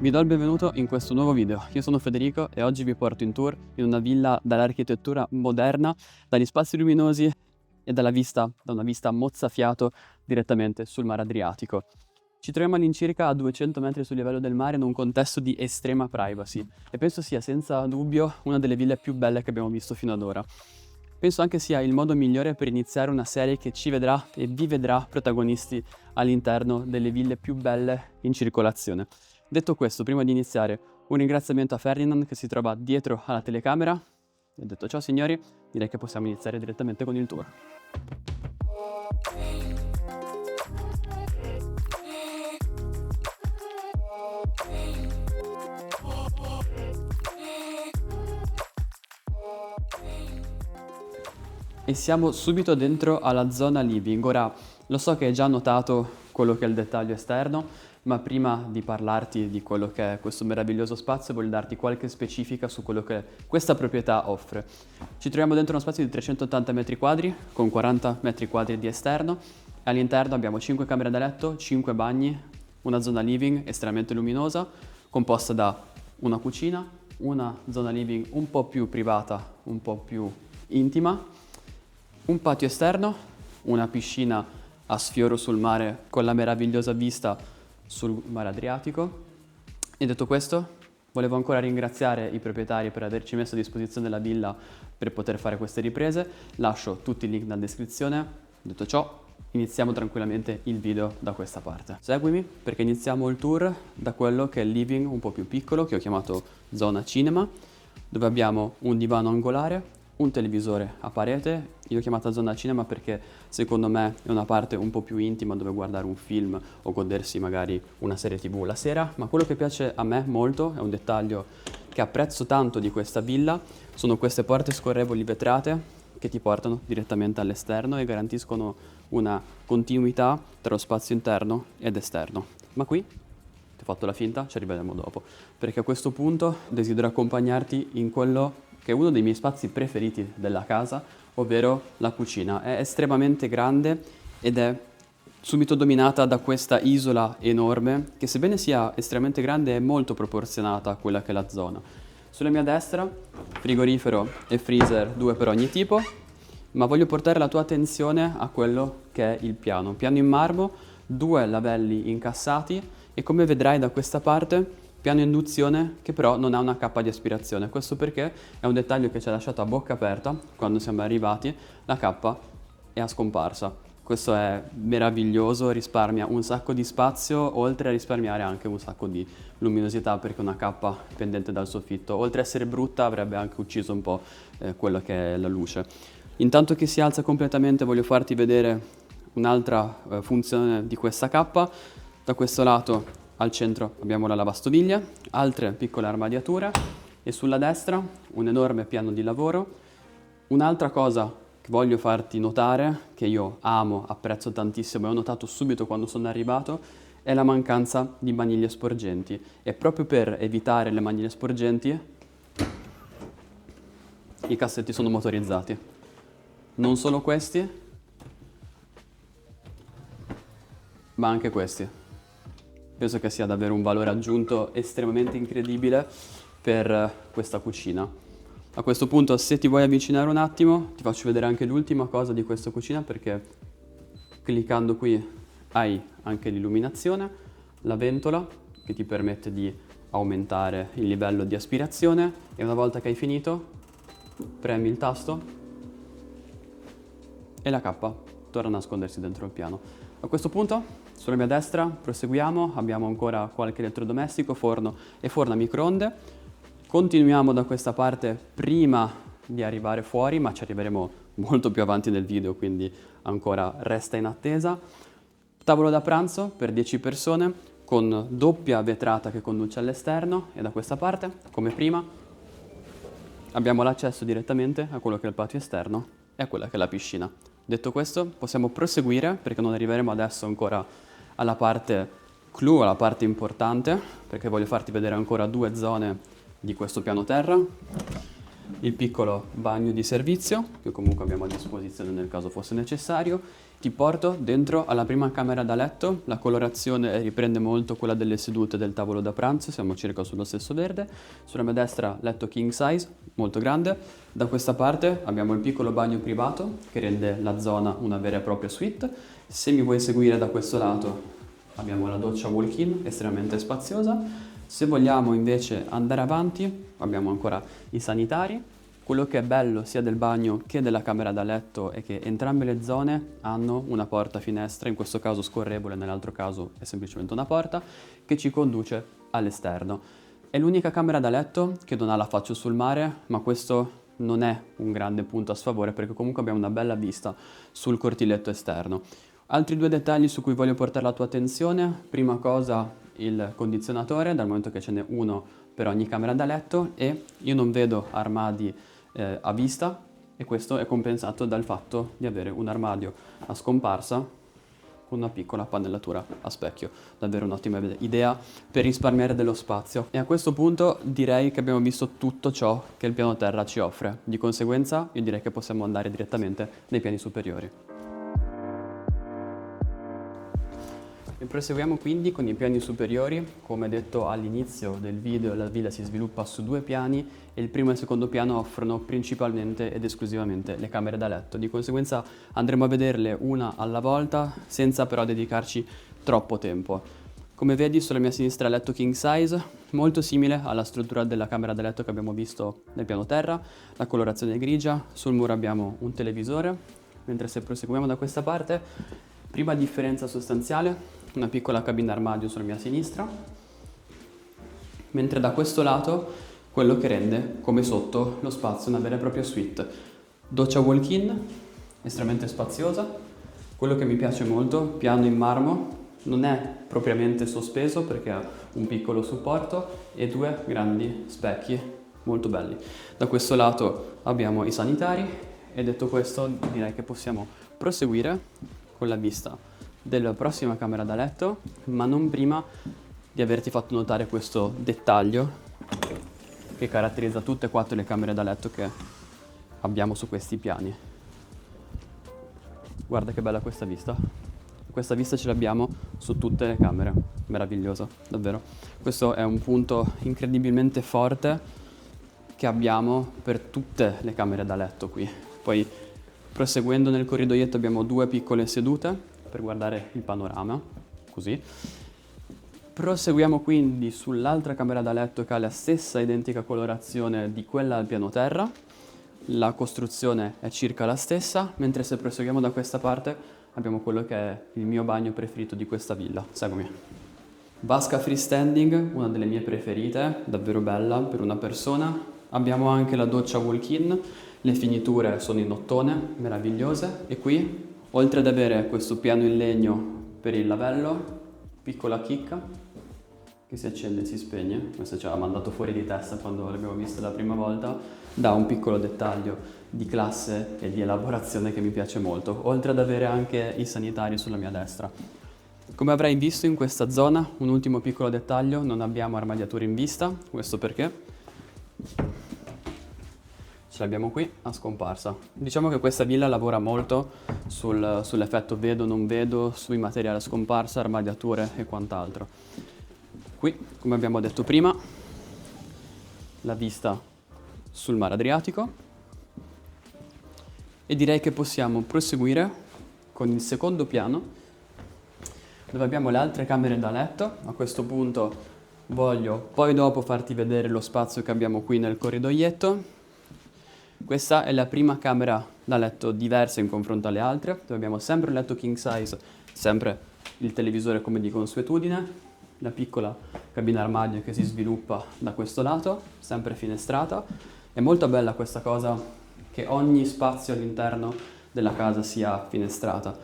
Vi do il benvenuto in questo nuovo video. Io sono Federico e oggi vi porto in tour in una villa dall'architettura moderna, dagli spazi luminosi e da una vista mozzafiato direttamente sul mare Adriatico. Ci troviamo all'incirca a 200 metri sul livello del mare in un contesto di estrema privacy e penso sia senza dubbio una delle ville più belle che abbiamo visto fino ad ora. Penso anche sia il modo migliore per iniziare una serie che ci vedrà e vi vedrà protagonisti all'interno delle ville più belle in circolazione. Detto questo, prima di iniziare, un ringraziamento a Ferdinand che si trova dietro alla telecamera. E detto ciò, signori, direi che possiamo iniziare direttamente con il tour. E siamo subito dentro alla zona living. Ora, lo so che hai già notato quello che è il dettaglio esterno, ma prima di parlarti di quello che è questo meraviglioso spazio, voglio darti qualche specifica su quello che questa proprietà offre. Ci troviamo dentro uno spazio di 380 metri quadri, con 40 metri quadri di esterno. All'interno abbiamo 5 camere da letto, 5 bagni, una zona living estremamente luminosa, composta da una cucina, una zona living un po' più privata, un po' più intima, un patio esterno, una piscina a sfioro sul mare con la meravigliosa vista sul mare Adriatico. E detto questo, volevo ancora ringraziare i proprietari per averci messo a disposizione la villa per poter fare queste riprese. Lascio tutti i link nella descrizione. Detto ciò, iniziamo tranquillamente il video da questa parte. Seguimi perché iniziamo il tour da quello che è il living un po' più piccolo, che ho chiamato zona cinema, dove abbiamo un divano angolare, un televisore a parete. Io ho chiamata zona cinema perché secondo me è una parte un po' più intima dove guardare un film o godersi magari una serie TV la sera, ma quello che piace a me molto, è un dettaglio che apprezzo tanto di questa villa, sono queste porte scorrevoli vetrate che ti portano direttamente all'esterno e garantiscono una continuità tra lo spazio interno ed esterno. Ma qui ti ho fatto la finta, ci arriveremo dopo, perché a questo punto desidero accompagnarti in quello che è uno dei miei spazi preferiti della casa, ovvero la cucina. È estremamente grande ed è subito dominata da questa isola enorme che, sebbene sia estremamente grande, è molto proporzionata a quella che è la zona. Sulla mia destra, frigorifero e freezer, 2 per ogni tipo, ma voglio portare la tua attenzione a quello che è il piano. Piano in marmo, 2 lavelli incassati e, come vedrai da questa parte, piano induzione che però non ha una cappa di aspirazione. Questo perché è un dettaglio che ci ha lasciato a bocca aperta quando siamo arrivati, la cappa è scomparsa. Questo è meraviglioso, risparmia un sacco di spazio, oltre a risparmiare anche un sacco di luminosità, perché una cappa pendente dal soffitto, oltre a essere brutta, avrebbe anche ucciso un po' quello che è la luce. Intanto che si alza completamente, voglio farti vedere un'altra funzione di questa cappa. Da questo lato al centro abbiamo la lavastoviglie, altre piccole armadiature e sulla destra un enorme piano di lavoro. Un'altra cosa che voglio farti notare, che io amo, apprezzo tantissimo e ho notato subito quando sono arrivato, è la mancanza di maniglie sporgenti. E proprio per evitare le maniglie sporgenti, i cassetti sono motorizzati. Non solo questi, ma anche questi. Penso che sia davvero un valore aggiunto estremamente incredibile per questa cucina. A questo punto, se ti vuoi avvicinare un attimo, ti faccio vedere anche l'ultima cosa di questa cucina, perché cliccando qui hai anche l'illuminazione, la ventola che ti permette di aumentare il livello di aspirazione e una volta che hai finito, premi il tasto e la cappa torna a nascondersi dentro il piano. A questo punto, sulla mia destra, proseguiamo, abbiamo ancora qualche elettrodomestico, forno e forno a microonde. Continuiamo da questa parte prima di arrivare fuori, ma ci arriveremo molto più avanti nel video, quindi ancora resta in attesa. Tavolo da pranzo per 10 persone, con doppia vetrata che conduce all'esterno, e da questa parte, come prima, abbiamo l'accesso direttamente a quello che è il patio esterno e a quella che è la piscina. Detto questo, possiamo proseguire, perché non arriveremo adesso ancora alla parte clou, alla parte importante, perché voglio farti vedere ancora 2 zone di questo piano terra. Il piccolo bagno di servizio, che comunque abbiamo a disposizione nel caso fosse necessario, Ti porto dentro alla prima camera da letto, la colorazione riprende molto quella delle sedute del tavolo da pranzo, siamo circa sullo stesso verde. Sulla mia destra letto king size, molto grande. Da questa parte abbiamo il piccolo bagno privato che rende la zona una vera e propria suite. Se mi vuoi seguire da questo lato abbiamo la doccia walk-in estremamente spaziosa. Se vogliamo invece andare avanti abbiamo ancora i sanitari. Quello che è bello sia del bagno che della camera da letto è che entrambe le zone hanno una porta finestra, in questo caso scorrevole, nell'altro caso è semplicemente una porta, che ci conduce all'esterno. È l'unica camera da letto che non ha la faccia sul mare, ma questo non è un grande punto a sfavore perché comunque abbiamo una bella vista sul cortiletto esterno. Altri due dettagli su cui voglio portare la tua attenzione. Prima cosa il condizionatore, dal momento che ce n'è uno per ogni camera da letto e io non vedo armadi a vista e questo è compensato dal fatto di avere un armadio a scomparsa con una piccola pannellatura a specchio. Davvero un'ottima idea per risparmiare dello spazio. E a questo punto direi che abbiamo visto tutto ciò che il piano terra ci offre. Di conseguenza io direi che possiamo andare direttamente nei piani superiori. E proseguiamo quindi con i piani superiori. Come detto all'inizio del video, la villa si sviluppa su 2 piani e il primo e il secondo piano offrono principalmente ed esclusivamente le camere da letto. Di conseguenza andremo a vederle una alla volta senza però dedicarci troppo tempo. Come vedi sulla mia sinistra il letto king size, molto simile alla struttura della camera da letto che abbiamo visto nel piano terra, la colorazione è grigia, sul muro abbiamo un televisore, mentre se proseguiamo da questa parte, prima differenza sostanziale, una piccola cabina armadio sulla mia sinistra, mentre da questo lato quello che rende come sotto lo spazio una vera e propria suite. Doccia walk-in, estremamente spaziosa, quello che mi piace molto, piano in marmo, non è propriamente sospeso perché ha un piccolo supporto e 2 grandi specchi molto belli. Da questo lato abbiamo i sanitari e detto questo direi che possiamo proseguire con la vista della prossima camera da letto, ma non prima di averti fatto notare questo dettaglio che caratterizza tutte e 4 le camere da letto che abbiamo su questi piani. Guarda che bella questa vista. Questa vista ce l'abbiamo su tutte le camere, meraviglioso, davvero. Questo è un punto incredibilmente forte che abbiamo per tutte le camere da letto qui. Poi proseguendo nel corridoietto abbiamo 2 piccole sedute per guardare il panorama, così. Proseguiamo quindi sull'altra camera da letto che ha la stessa identica colorazione di quella al piano terra. La costruzione è circa la stessa, mentre se proseguiamo da questa parte abbiamo quello che è il mio bagno preferito di questa villa. Seguimi. Vasca freestanding, una delle mie preferite, davvero bella per una persona. Abbiamo anche la doccia walk-in, le finiture sono in ottone, meravigliose. E qui, oltre ad avere questo piano in legno per il lavello, piccola chicca che si accende e si spegne, questo ci ha mandato fuori di testa quando l'abbiamo vista la prima volta, dà un piccolo dettaglio di classe e di elaborazione che mi piace molto, oltre ad avere anche i sanitari sulla mia destra. Come avrai visto in questa zona, un ultimo piccolo dettaglio, non abbiamo armadiature in vista, questo perché ce l'abbiamo qui a scomparsa. Diciamo che questa villa lavora molto sull'effetto vedo non vedo, sui materiali a scomparsa, armadiature e quant'altro. Qui, come abbiamo detto prima, la vista sul mare Adriatico e direi che possiamo proseguire con il secondo piano dove abbiamo le altre camere da letto. A questo punto voglio poi dopo farti vedere lo spazio che abbiamo qui nel corridoietto. Questa è la prima camera da letto diversa in confronto alle altre, dove abbiamo sempre un letto king size, sempre il televisore come di consuetudine, la piccola cabina armadio che si sviluppa da questo lato, sempre finestrata. È molto bella questa cosa che ogni spazio all'interno della casa sia finestrata.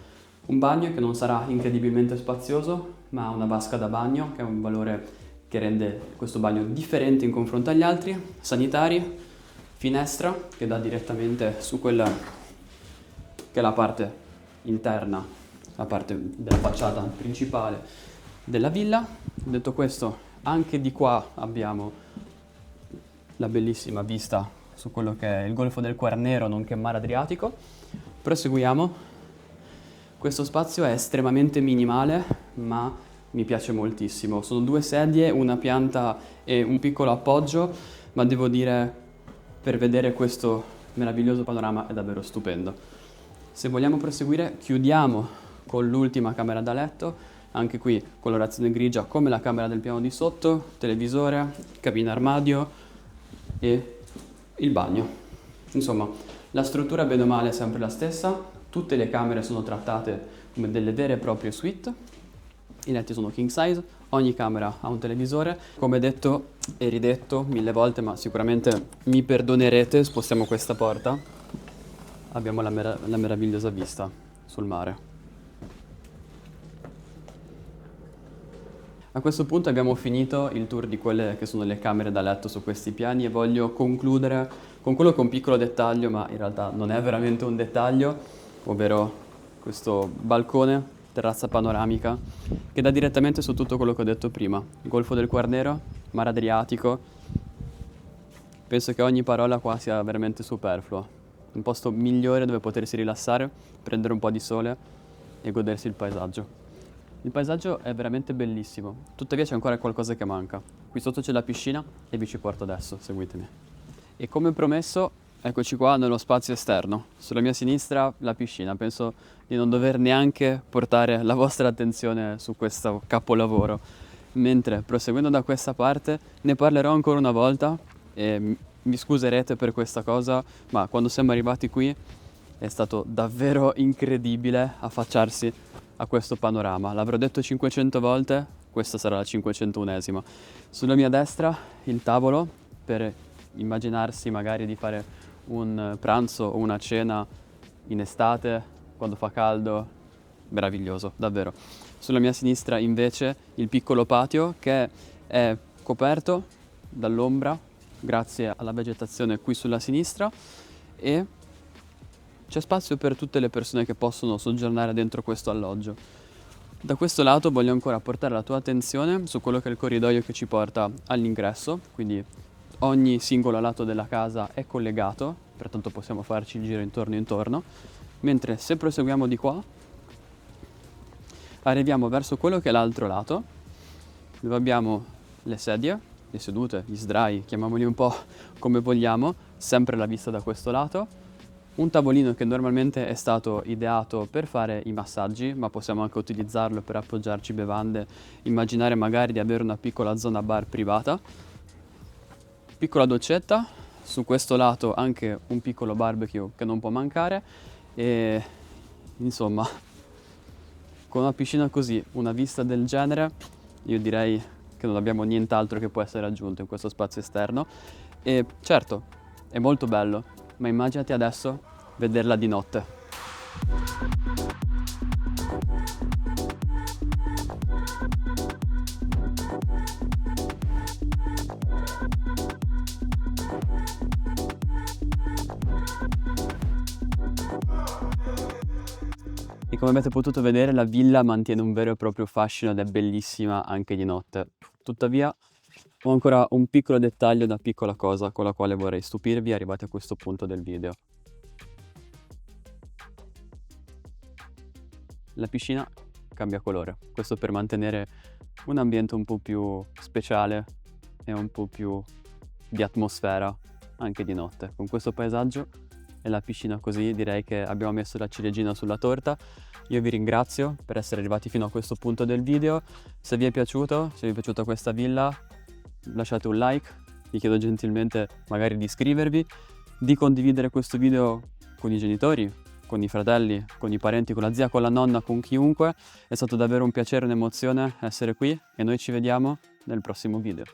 Un bagno che non sarà incredibilmente spazioso, ma ha una vasca da bagno che è un valore che rende questo bagno differente in confronto agli altri. Sanitari, finestra che dà direttamente su quella che è la parte interna, la parte della facciata principale della villa. Detto questo, anche di qua abbiamo la bellissima vista su quello che è il golfo del Quarnero, nonché mare Adriatico. Proseguiamo Questo spazio è estremamente minimale, ma mi piace moltissimo. Sono 2 sedie, una pianta e un piccolo appoggio, ma devo dire, per vedere questo meraviglioso panorama è davvero stupendo. Se vogliamo proseguire, chiudiamo con l'ultima camera da letto, anche qui colorazione grigia come la camera del piano di sotto, televisore, cabina armadio e il bagno. Insomma, la struttura bene o male è sempre la stessa, tutte le camere sono trattate come delle vere e proprie suite, i letti sono king size, ogni camera ha un televisore. Come detto e ridetto 1000 volte, ma sicuramente mi perdonerete, spostiamo questa porta, abbiamo la meravigliosa vista sul mare. A questo punto abbiamo finito il tour di quelle che sono le camere da letto su questi piani e voglio concludere con quello che è un piccolo dettaglio, ma in realtà non è veramente un dettaglio, ovvero questo balcone, terrazza panoramica, che dà direttamente su tutto quello che ho detto prima. Golfo del Quarnero, mare Adriatico. Penso che ogni parola qua sia veramente superflua. Un posto migliore dove potersi rilassare, prendere un po' di sole e godersi il paesaggio. Il paesaggio è veramente bellissimo, tuttavia c'è ancora qualcosa che manca. Qui sotto c'è la piscina e vi ci porto adesso, seguitemi. E come promesso, eccoci qua nello spazio esterno. Sulla mia sinistra la piscina, penso di non dover neanche portare la vostra attenzione su questo capolavoro. Mentre proseguendo da questa parte ne parlerò ancora una volta e mi scuserete per questa cosa, ma quando siamo arrivati qui è stato davvero incredibile affacciarsi a questo panorama. L'avrò detto 500 volte, questa sarà la 501esima. Sulla mia destra il tavolo per immaginarsi magari di fare un pranzo o una cena in estate, quando fa caldo, meraviglioso, davvero. Sulla mia sinistra invece il piccolo patio che è coperto dall'ombra grazie alla vegetazione qui sulla sinistra e c'è spazio per tutte le persone che possono soggiornare dentro questo alloggio. Da questo lato voglio ancora portare la tua attenzione su quello che è il corridoio che ci porta all'ingresso, quindi ogni singolo lato della casa è collegato, pertanto possiamo farci il giro intorno, mentre se proseguiamo di qua arriviamo verso quello che è l'altro lato, dove abbiamo le sedie, le sedute, gli sdrai, chiamiamoli un po' come vogliamo, sempre la vista da questo lato. Un tavolino che normalmente è stato ideato per fare i massaggi, ma possiamo anche utilizzarlo per appoggiarci bevande, immaginare magari di avere una piccola zona bar privata. Piccola doccetta, su questo lato anche un piccolo barbecue che non può mancare e insomma, con una piscina così, una vista del genere, io direi che non abbiamo nient'altro che può essere aggiunto in questo spazio esterno e certo, è molto bello, ma immaginati adesso vederla di notte. E come avete potuto vedere la villa mantiene un vero e proprio fascino ed è bellissima anche di notte. Tuttavia ho ancora un piccolo dettaglio, una piccola cosa con la quale vorrei stupirvi arrivati a questo punto del video. La piscina cambia colore, questo per mantenere un ambiente un po' più speciale e un po' più di atmosfera anche di notte. Con questo paesaggio e la piscina così direi che abbiamo messo la ciliegina sulla torta. Io vi ringrazio per essere arrivati fino a questo punto del video. Se vi è piaciuto, se vi è piaciuta questa villa, lasciate un like, vi chiedo gentilmente magari di iscrivervi, di condividere questo video con i genitori, con i fratelli, con i parenti, con la zia, con la nonna, con chiunque. È stato davvero un piacere e un'emozione essere qui e noi ci vediamo nel prossimo video.